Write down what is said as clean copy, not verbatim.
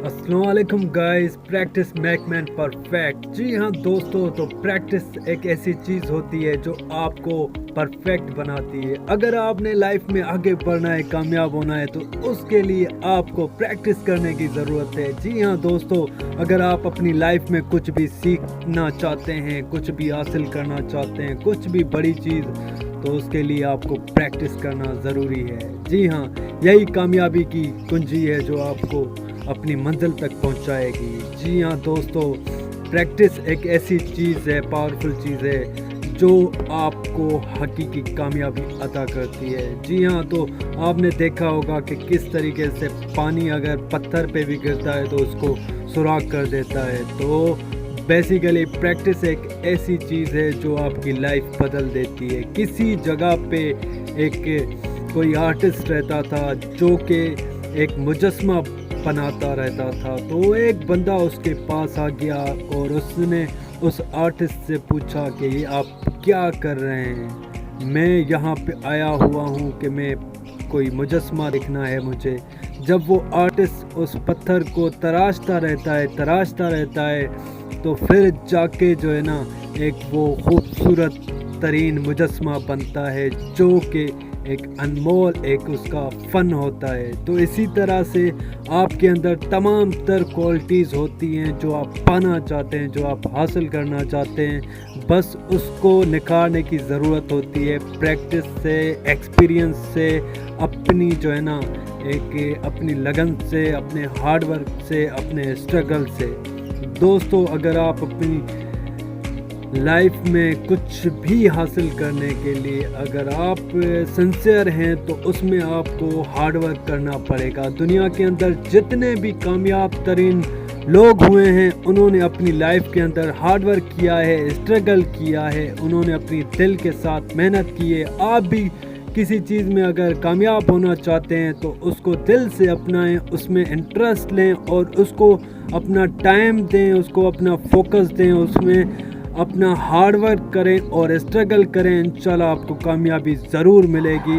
अस्सलाम वालेकुम guys. Practice make man perfect. जी हाँ दोस्तों, तो प्रैक्टिस एक ऐसी चीज़ होती है जो आपको परफेक्ट बनाती है। अगर आपने लाइफ में आगे बढ़ना है, कामयाब होना है, तो उसके लिए आपको प्रैक्टिस करने की ज़रूरत है। जी हाँ दोस्तों, अगर आप अपनी लाइफ में कुछ भी सीखना चाहते हैं, कुछ भी हासिल करना चाहते हैं, कुछ भी बड़ी चीज़, तो उसके लिए आपको प्रैक्टिस करना ज़रूरी है। जी हाँ, यही कामयाबी की कुंजी है जो आपको अपनी मंजिल तक पहुंचाएगी। जी हाँ दोस्तों, प्रैक्टिस एक ऐसी चीज़ है, पावरफुल चीज़ है जो आपको हकीकी कामयाबी अता करती है। जी हाँ, तो आपने देखा होगा कि किस तरीके से पानी अगर पत्थर पे भी गिरता है तो उसको सुराख कर देता है। तो बेसिकली प्रैक्टिस एक ऐसी चीज़ है जो आपकी लाइफ बदल देती है। किसी जगह पे एक कोई आर्टिस्ट रहता था जो कि एक मुजस्मा बनाता रहता था, तो एक बंदा उसके पास आ गया और उसने उस आर्टिस्ट से पूछा कि ये आप क्या कर रहे हैं? मैं यहाँ पे आया हुआ हूँ कि मैं कोई मुजस्मा दिखना है मुझे। जब वो आर्टिस्ट उस पत्थर को तराशता रहता है, तो फिर जाके जो है ना, एक वो खूबसूरत तरीन मुजस्मा बनता है जो कि एक अनमोल एक उसका फ़न होता है। तो इसी तरह से आपके अंदर तमाम तर क्वालिटीज़ होती हैं जो आप पाना चाहते हैं, जो आप हासिल करना चाहते हैं, बस उसको निखारने की ज़रूरत होती है। प्रैक्टिस से, एक्सपीरियंस से, अपनी जो है ना, एक अपनी लगन से, अपने हार्ड वर्क से, अपने स्ट्रगल से। दोस्तों, अगर आप अपनी लाइफ में कुछ भी हासिल करने के लिए अगर आप सिंसियर हैं, तो उसमें आपको हार्ड वर्क करना पड़ेगा। दुनिया के अंदर जितने भी कामयाब तरीन लोग हुए हैं, उन्होंने अपनी लाइफ के अंदर हार्ड वर्क किया है, स्ट्रगल किया है, उन्होंने अपनी दिल के साथ मेहनत की है। आप भी किसी चीज़ में अगर कामयाब होना चाहते हैं तो उसको दिल से अपनाएं, उसमें इंटरेस्ट लें और उसको अपना टाइम दें, उसको अपना फोकस दें, उसमें अपना हार्ड वर्क करें और स्ट्रगल करें। इंशाल्लाह आपको कामयाबी ज़रूर मिलेगी।